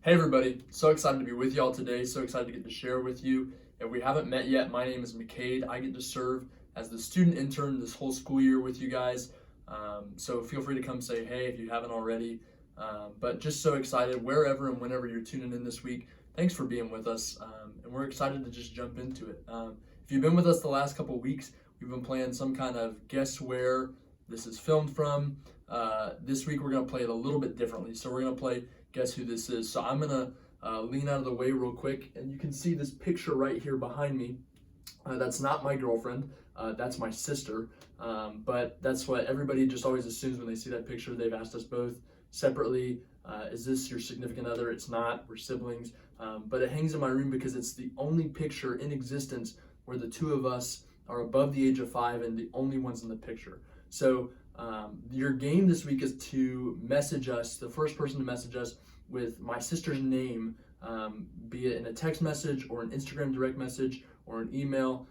Hey everybody, so excited to be with y'all today, so excited to get to share with you. If we haven't met yet, my name is McKade. I get to serve as the student intern this whole school year with you guys. So feel free to come say hey if you haven't already. But just so excited wherever and whenever you're tuning in this week. Thanks for being with us, and we're excited to just jump into it. If you've been with us the last couple weeks, we've been playing some kind of guess where this is filmed from. This week we're going to play it a little bit differently. So we're going to play guess who this is. So I'm gonna lean out of the way real quick, and you can see this picture right here behind me. That's not my girlfriend, that's my sister, but that's what everybody just always assumes when they see that picture. They've asked us both separately, is this your significant other? It's not, we're siblings, but it hangs in my room because it's the only picture in existence where the two of us are above the age of 5 and the only ones in the picture. So your game this week is to message us, the first person to message us with my sister's name, be it in a text message or an Instagram direct message or an email.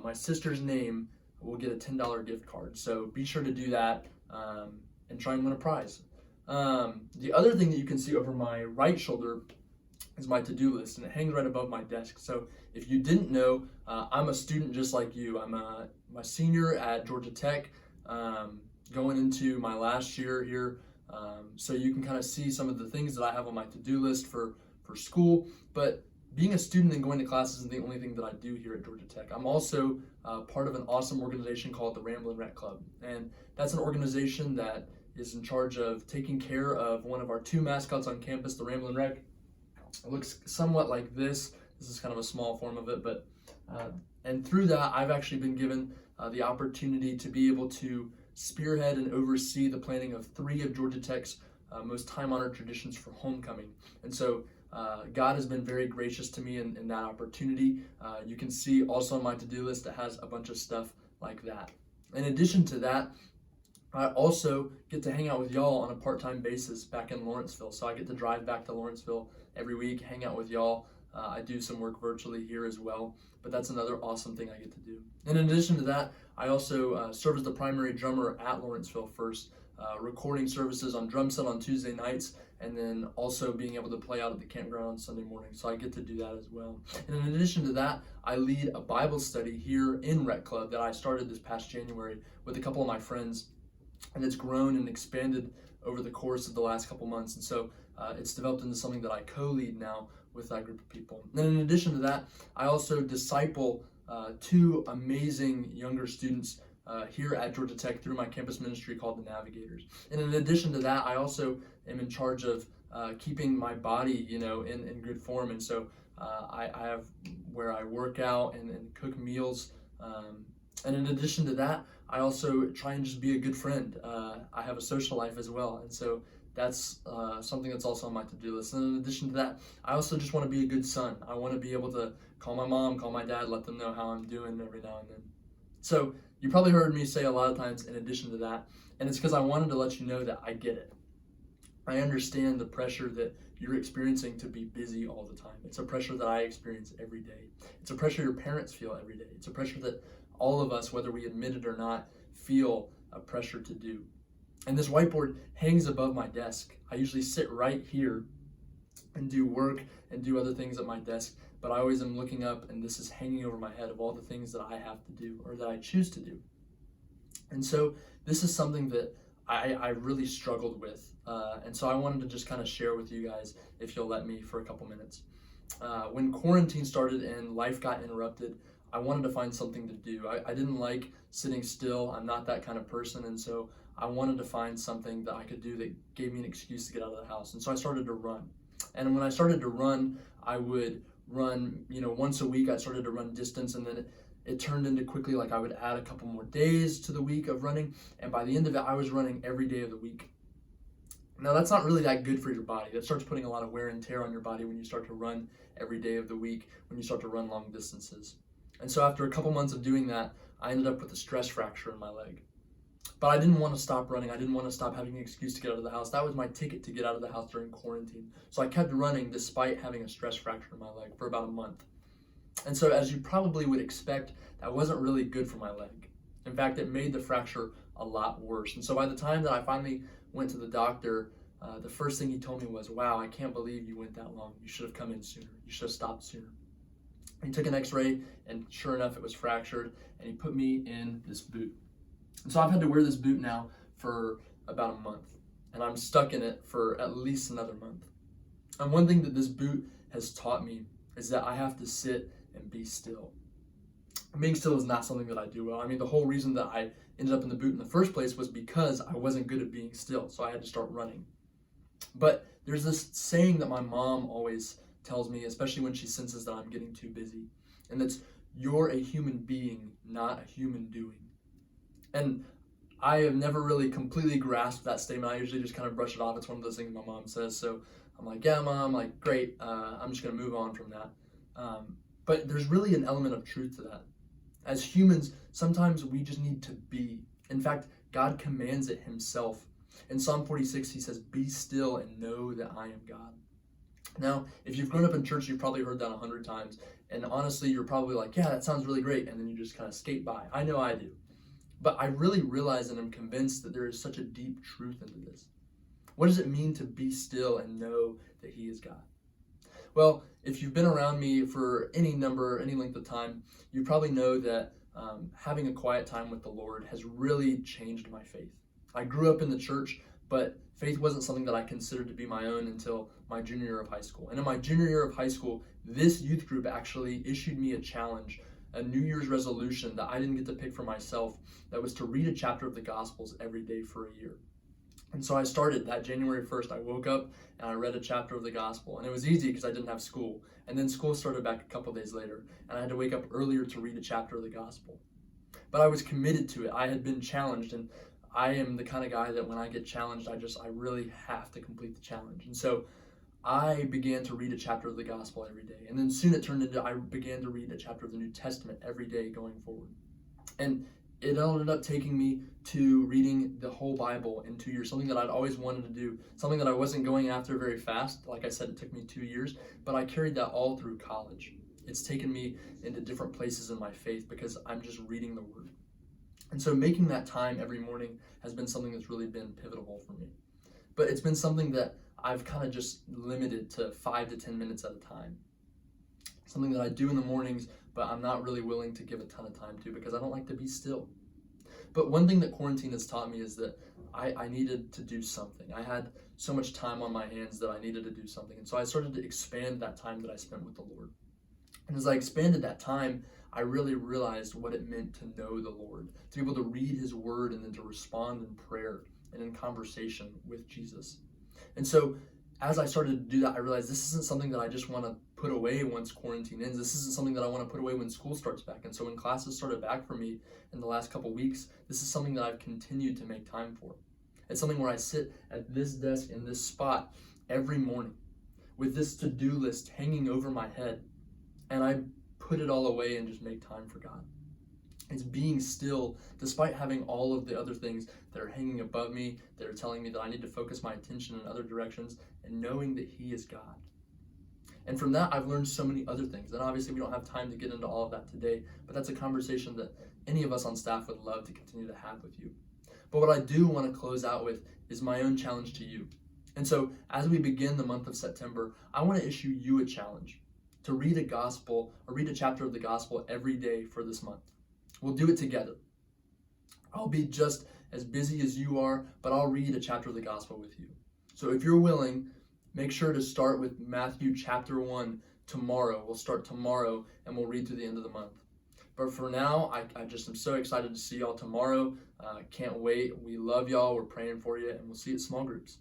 My sister's name will get a $10 gift card. So be sure to do that and try and win a prize. The other thing that you can see over my right shoulder is my to-do list, and it hangs right above my desk. So if you didn't know, I'm a student just like you. I'm a senior at Georgia Tech. Going into my last year here, so you can kind of see some of the things that I have on my to-do list for school. But being a student and going to class isn't the only thing that I do here at Georgia Tech. I'm also part of an awesome organization called the Ramblin' Rec Club, and that's an organization that is in charge of taking care of one of our 2 mascots on campus, the Ramblin' Rec. It looks somewhat like this. This is kind of a small form of it, but and through that, I've actually been given the opportunity to be able to spearhead and oversee the planning of 3 of Georgia Tech's most time-honored traditions for homecoming. And so God has been very gracious to me in that opportunity. You can see also on my to-do list, it has a bunch of stuff like that. In addition to that, I also get to hang out with y'all on a part-time basis back in Lawrenceville. So I get to drive back to Lawrenceville every week, hang out with y'all. I do some work virtually here as well, but that's another awesome thing I get to do. And in addition to that, I also serve as the primary drummer at Lawrenceville First, recording services on drum set on Tuesday nights, and then also being able to play out at the Campground on Sunday morning. So I get to do that as well. And in addition to that, I lead a Bible study here in Rec Club that I started this past January with a couple of my friends, and it's grown and expanded over the course of the last couple months. And so it's developed into something that I co-lead now with that group of people. And in addition to that, I also disciple 2 amazing younger students here at Georgia Tech through my campus ministry called the Navigators. And in addition to that, I also am in charge of keeping my body, in good form. And so I have where I work out and cook meals. And in addition to that, I also try and just be a good friend. I have a social life as well. And so that's something that's also on my to-do list. And in addition to that, I also just want to be a good son. I want to be able to call my mom, call my dad, let them know how I'm doing every now and then. So you probably heard me say a lot of times in addition to that, and it's because I wanted to let you know that I get it. I understand the pressure that you're experiencing to be busy all the time. It's a pressure that I experience every day. It's a pressure your parents feel every day. It's a pressure that all of us, whether we admit it or not, feel a pressure to do. And this whiteboard hangs above my desk. I usually sit right here and do work and do other things at my desk, but I always am looking up, and this is hanging over my head of all the things that I have to do or that I choose to do. And so this is something that I really struggled with. And so I wanted to just kind of share with you guys, if you'll let me, for a couple minutes. When quarantine started and life got interrupted, I wanted to find something to do. I didn't like sitting still. I'm not that kind of person. And so I wanted to find something that I could do that gave me an excuse to get out of the house. And so I started to run. And when I started to run, I would run, once a week. I started to run distance, and then it turned into quickly like I would add a couple more days to the week of running. And by the end of it, I was running every day of the week. Now, that's not really that good for your body. That starts putting a lot of wear and tear on your body when you start to run every day of the week, when you start to run long distances. And so after a couple months of doing that, I ended up with a stress fracture in my leg. But I didn't want to stop running. I didn't want to stop having an excuse to get out of the house. That was my ticket to get out of the house during quarantine. So I kept running despite having a stress fracture in my leg for about a month. And so as you probably would expect, that wasn't really good for my leg. In fact, it made the fracture a lot worse. And so by the time that I finally went to the doctor, the first thing he told me was, wow, I can't believe you went that long. You should have come in sooner. You should have stopped sooner. He took an x-ray, and sure enough, it was fractured, and he put me in this boot. And so I've had to wear this boot now for about a month, and I'm stuck in it for at least another month. And one thing that this boot has taught me is that I have to sit and be still. Being still is not something that I do well. I mean, the whole reason that I ended up in the boot in the first place was because I wasn't good at being still, so I had to start running. But there's this saying that my mom always tells me, especially when she senses that I'm getting too busy, and that's, you're a human being, not a human doing. And I have never really completely grasped that statement. I usually just kind of brush it off. It's one of those things my mom says. So I'm like, yeah, Mom, like, great. I'm just going to move on from that. But there's really an element of truth to that. As humans, sometimes we just need to be. In fact, God commands it himself. In Psalm 46, he says, be still and know that I am God. Now, if you've grown up in church, you've probably heard that 100 times. And honestly, you're probably like, yeah, that sounds really great. And then you just kind of skate by. I know I do. But I really realize and I'm convinced that there is such a deep truth into this. What does it mean to be still and know that he is God? Well, if you've been around me for any length of time, you probably know that having a quiet time with the Lord has really changed my faith. I grew up in the church, but faith wasn't something that I considered to be my own until my junior year of high school. And in my junior year of high school, this youth group actually issued me a challenge, a New Year's resolution that I didn't get to pick for myself, that was to read a chapter of the Gospels every day for a year. And so I started that January 1st. I woke up and I read a chapter of the Gospel. And it was easy because I didn't have school. And then school started back a couple days later, and I had to wake up earlier to read a chapter of the Gospel. But I was committed to it. I had been challenged, and I am the kind of guy that when I get challenged, I really have to complete the challenge. And so I began to read a chapter of the Gospel every day. And then soon it turned into, I began to read a chapter of the New Testament every day going forward. And it ended up taking me to reading the whole Bible in 2 years, something that I'd always wanted to do, something that I wasn't going after very fast. Like I said, it took me 2 years, but I carried that all through college. It's taken me into different places in my faith because I'm just reading the Word. And so making that time every morning has been something that's really been pivotal for me. But it's been something that I've kind of just limited to 5 to 10 minutes at a time. Something that I do in the mornings, but I'm not really willing to give a ton of time to because I don't like to be still. But one thing that quarantine has taught me is that I needed to do something. I had so much time on my hands that I needed to do something. And so I started to expand that time that I spent with the Lord. And as I expanded that time, I really realized what it meant to know the Lord, to be able to read his word and then to respond in prayer and in conversation with Jesus. And so as I started to do that, I realized this isn't something that I just want to put away once quarantine ends. This isn't something that I want to put away when school starts back. And so when classes started back for me in the last couple weeks, this is something that I've continued to make time for. It's something where I sit at this desk in this spot every morning with this to-do list hanging over my head, and I put it all away and just make time for God. It's being still despite having all of the other things that are hanging above me, that are telling me that I need to focus my attention in other directions, and knowing that he is God. And from that, I've learned so many other things. And obviously, we don't have time to get into all of that today, but that's a conversation that any of us on staff would love to continue to have with you. But what I do want to close out with is my own challenge to you. And so as we begin the month of September, I want to issue you a challenge to read a gospel or read a chapter of the gospel every day for this month. We'll do it together. I'll be just as busy as you are, but I'll read a chapter of the gospel with you. So if you're willing, make sure to start with Matthew chapter 1 tomorrow. We'll start tomorrow and we'll read through the end of the month. But for now, I just am so excited to see y'all tomorrow. Can't wait. We love y'all. We're praying for you, and we'll see you at small groups.